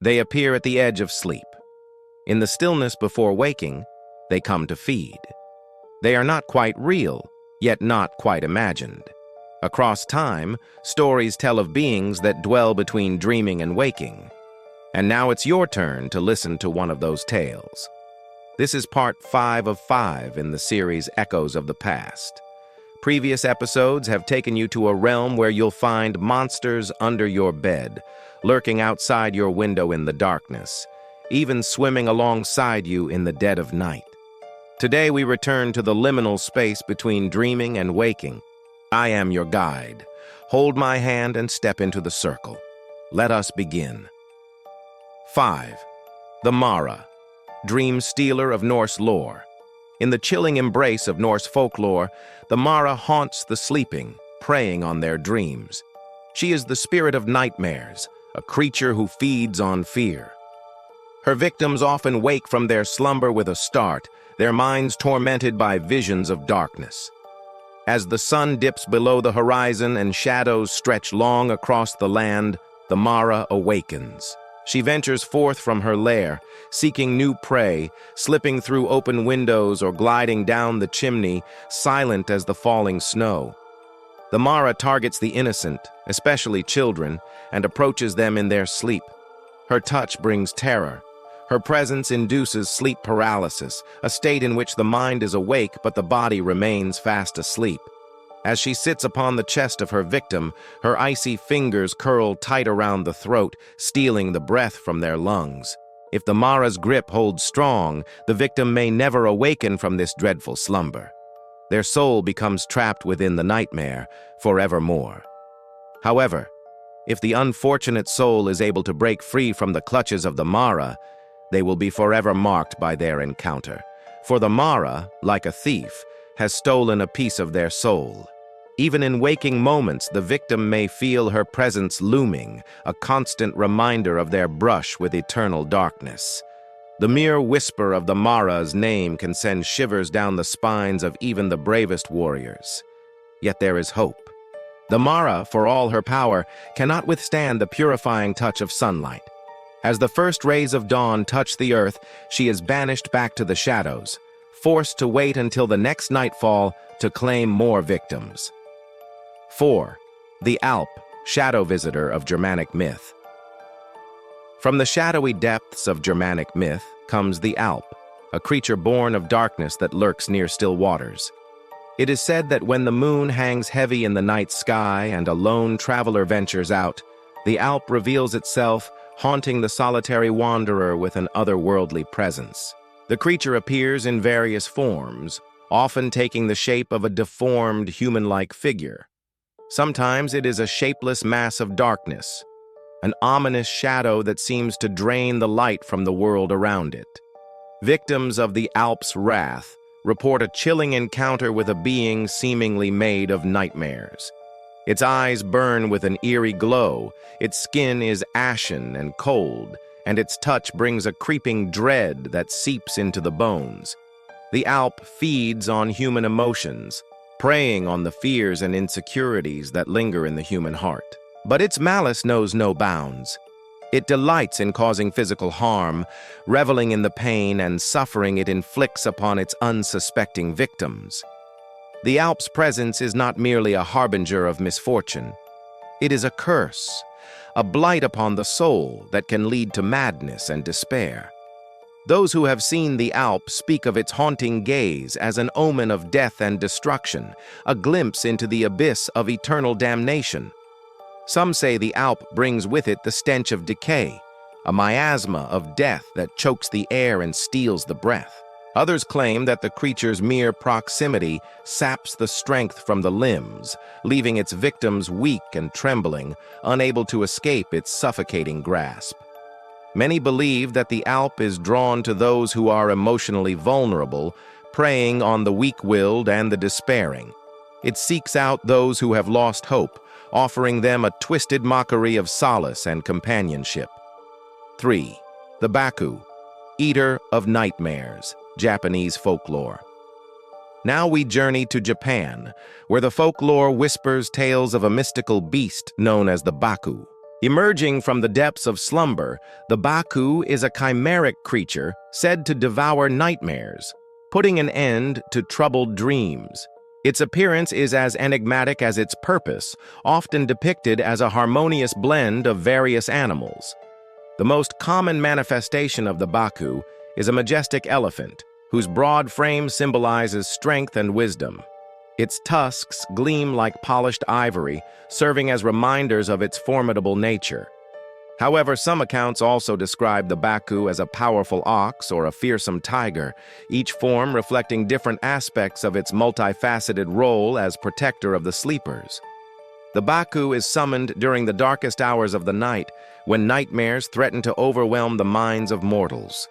They appear at the edge of sleep. In the stillness before waking, they come to feed. They are not quite real, yet not quite imagined. Across time, stories tell of beings that dwell between dreaming and waking. And now it's your turn to listen to one of those tales. This is part 5 of 5 in the series Echoes of the Past. Previous episodes have taken you to a realm where you'll find monsters under your bed, lurking outside your window in the darkness, even swimming alongside you in the dead of night. Today we return to the liminal space between dreaming and waking. I am your guide. Hold my hand and step into the circle. Let us begin. 5. The Mara, dream stealer of Norse lore. In the chilling embrace of Norse folklore, the Mara haunts the sleeping, preying on their dreams. She is the spirit of nightmares, a creature who feeds on fear. Her victims often wake from their slumber with a start, their minds tormented by visions of darkness. As the sun dips below the horizon and shadows stretch long across the land, the Mara awakens. She ventures forth from her lair, seeking new prey, slipping through open windows or gliding down the chimney, silent as the falling snow. The Mara targets the innocent, especially children, and approaches them in their sleep. Her touch brings terror. Her presence induces sleep paralysis, a state in which the mind is awake but the body remains fast asleep. As she sits upon the chest of her victim, her icy fingers curl tight around the throat, stealing the breath from their lungs. If the Mara's grip holds strong, the victim may never awaken from this dreadful slumber. Their soul becomes trapped within the nightmare, forevermore. However, if the unfortunate soul is able to break free from the clutches of the Mara, they will be forever marked by their encounter. For the Mara, like a thief, has stolen a piece of their soul. Even in waking moments, the victim may feel her presence looming, a constant reminder of their brush with eternal darkness. The mere whisper of the Mara's name can send shivers down the spines of even the bravest warriors. Yet there is hope. The Mara, for all her power, cannot withstand the purifying touch of sunlight. As the first rays of dawn touch the earth, she is banished back to the shadows, forced to wait until the next nightfall to claim more victims. 4. The Alp, shadow visitor of Germanic myth. From the shadowy depths of Germanic myth comes the Alp, a creature born of darkness that lurks near still waters. It is said that when the moon hangs heavy in the night sky and a lone traveler ventures out, the Alp reveals itself, haunting the solitary wanderer with an otherworldly presence. The creature appears in various forms, often taking the shape of a deformed human-like figure. Sometimes it is a shapeless mass of darkness, an ominous shadow that seems to drain the light from the world around it. Victims of the Alp's wrath report a chilling encounter with a being seemingly made of nightmares. Its eyes burn with an eerie glow, its skin is ashen and cold, and its touch brings a creeping dread that seeps into the bones. The Alp feeds on human emotions, preying on the fears and insecurities that linger in the human heart. But its malice knows no bounds. It delights in causing physical harm, reveling in the pain and suffering it inflicts upon its unsuspecting victims. The Alp's presence is not merely a harbinger of misfortune. It is a curse, a blight upon the soul that can lead to madness and despair. Those who have seen the Alp speak of its haunting gaze as an omen of death and destruction, a glimpse into the abyss of eternal damnation. Some say the Alp brings with it the stench of decay, a miasma of death that chokes the air and steals the breath. Others claim that the creature's mere proximity saps the strength from the limbs, leaving its victims weak and trembling, unable to escape its suffocating grasp. Many believe that the Alp is drawn to those who are emotionally vulnerable, preying on the weak-willed and the despairing. It seeks out those who have lost hope, offering them a twisted mockery of solace and companionship. 3. The Baku, eater of nightmares, Japanese folklore. Now we journey to Japan, where the folklore whispers tales of a mystical beast known as the Baku. Emerging from the depths of slumber, the Baku is a chimeric creature said to devour nightmares, putting an end to troubled dreams. Its appearance is as enigmatic as its purpose, often depicted as a harmonious blend of various animals. The most common manifestation of the Baku is a majestic elephant, whose broad frame symbolizes strength and wisdom. Its tusks gleam like polished ivory, serving as reminders of its formidable nature. However, some accounts also describe the Baku as a powerful ox or a fearsome tiger, each form reflecting different aspects of its multifaceted role as protector of the sleepers. The Baku is summoned during the darkest hours of the night, when nightmares threaten to overwhelm the minds of mortals.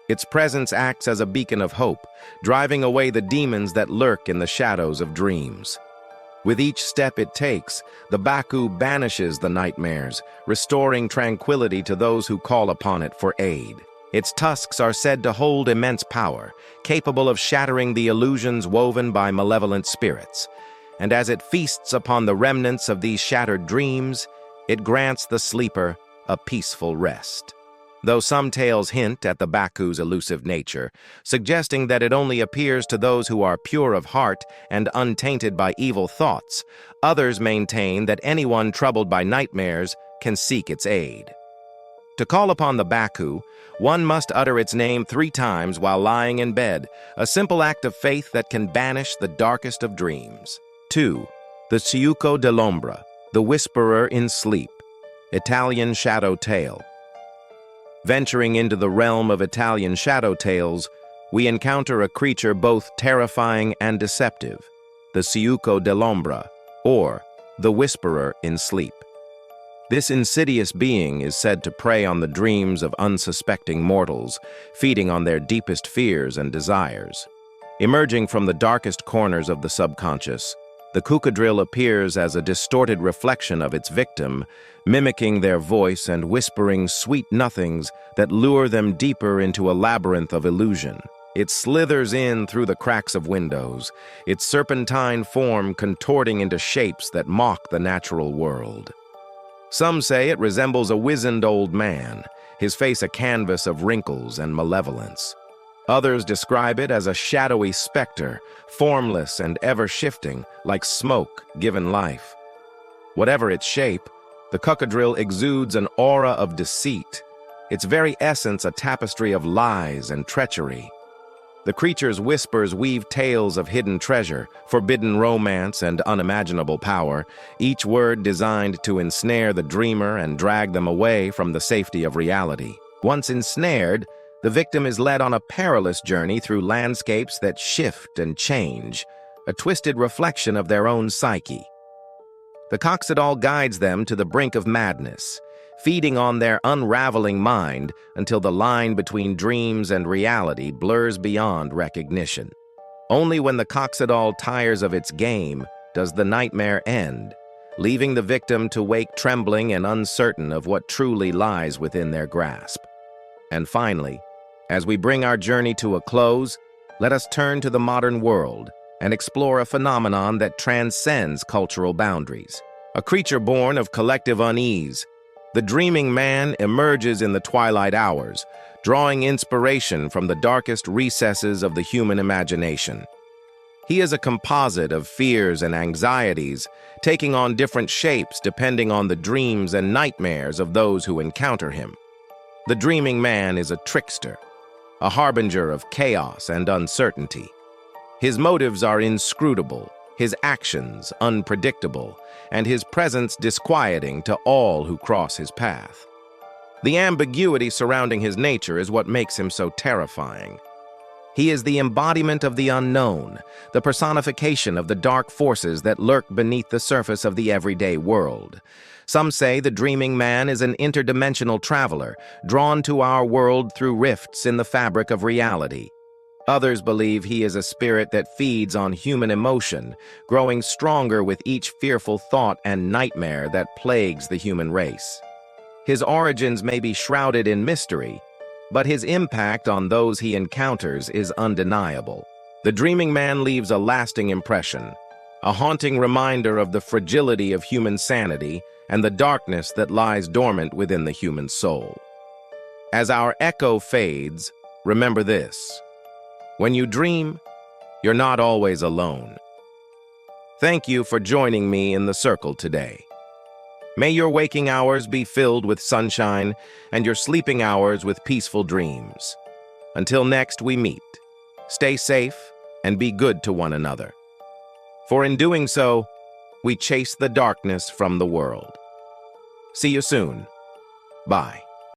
Its presence acts as a beacon of hope, driving away the demons that lurk in the shadows of dreams. With each step it takes, the Baku banishes the nightmares, restoring tranquility to those who call upon it for aid. Its tusks are said to hold immense power, capable of shattering the illusions woven by malevolent spirits. And as it feasts upon the remnants of these shattered dreams, it grants the sleeper a peaceful rest. Though some tales hint at the Baku's elusive nature, suggesting that it only appears to those who are pure of heart and untainted by evil thoughts, others maintain that anyone troubled by nightmares can seek its aid. To call upon the Baku, one must utter its name 3 times while lying in bed, a simple act of faith that can banish the darkest of dreams. 2. The Ciuco dell'Ombra, the Whisperer in Sleep, Italian Shadow Tale. Venturing into the realm of Italian shadow tales, we encounter a creature both terrifying and deceptive, the Ciuco dell'Ombra, or the Whisperer in Sleep. This insidious being is said to prey on the dreams of unsuspecting mortals, feeding on their deepest fears and desires. Emerging from the darkest corners of the subconscious, the cucadrille appears as a distorted reflection of its victim, mimicking their voice and whispering sweet nothings that lure them deeper into a labyrinth of illusion. It slithers in through the cracks of windows, its serpentine form contorting into shapes that mock the natural world. Some say it resembles a wizened old man, his face a canvas of wrinkles and malevolence. Others describe it as a shadowy specter, formless and ever-shifting, like smoke given life. Whatever its shape, the cucadrille exudes an aura of deceit, its very essence a tapestry of lies and treachery. The creature's whispers weave tales of hidden treasure, forbidden romance, and unimaginable power, each word designed to ensnare the dreamer and drag them away from the safety of reality. Once ensnared, the victim is led on a perilous journey through landscapes that shift and change, a twisted reflection of their own psyche. The coccydoll guides them to the brink of madness, feeding on their unraveling mind until the line between dreams and reality blurs beyond recognition. Only when the coccydoll tires of its game does the nightmare end, leaving the victim to wake trembling and uncertain of what truly lies within their grasp. And finally, as we bring our journey to a close, let us turn to the modern world and explore a phenomenon that transcends cultural boundaries. A creature born of collective unease, the dreaming man emerges in the twilight hours, drawing inspiration from the darkest recesses of the human imagination. He is a composite of fears and anxieties, taking on different shapes depending on the dreams and nightmares of those who encounter him. The dreaming man is a trickster, a harbinger of chaos and uncertainty. His motives are inscrutable, his actions unpredictable, and his presence disquieting to all who cross his path. The ambiguity surrounding his nature is what makes him so terrifying. He is the embodiment of the unknown, the personification of the dark forces that lurk beneath the surface of the everyday world. Some say the dreaming man is an interdimensional traveler, drawn to our world through rifts in the fabric of reality. Others believe he is a spirit that feeds on human emotion, growing stronger with each fearful thought and nightmare that plagues the human race. His origins may be shrouded in mystery, but his impact on those he encounters is undeniable. The dreaming man leaves a lasting impression, a haunting reminder of the fragility of human sanity and the darkness that lies dormant within the human soul. As our echo fades, remember this: when you dream, you're not always alone. Thank you for joining me in the circle today. May your waking hours be filled with sunshine and your sleeping hours with peaceful dreams. Until next we meet, stay safe and be good to one another. For in doing so, we chase the darkness from the world. See you soon. Bye.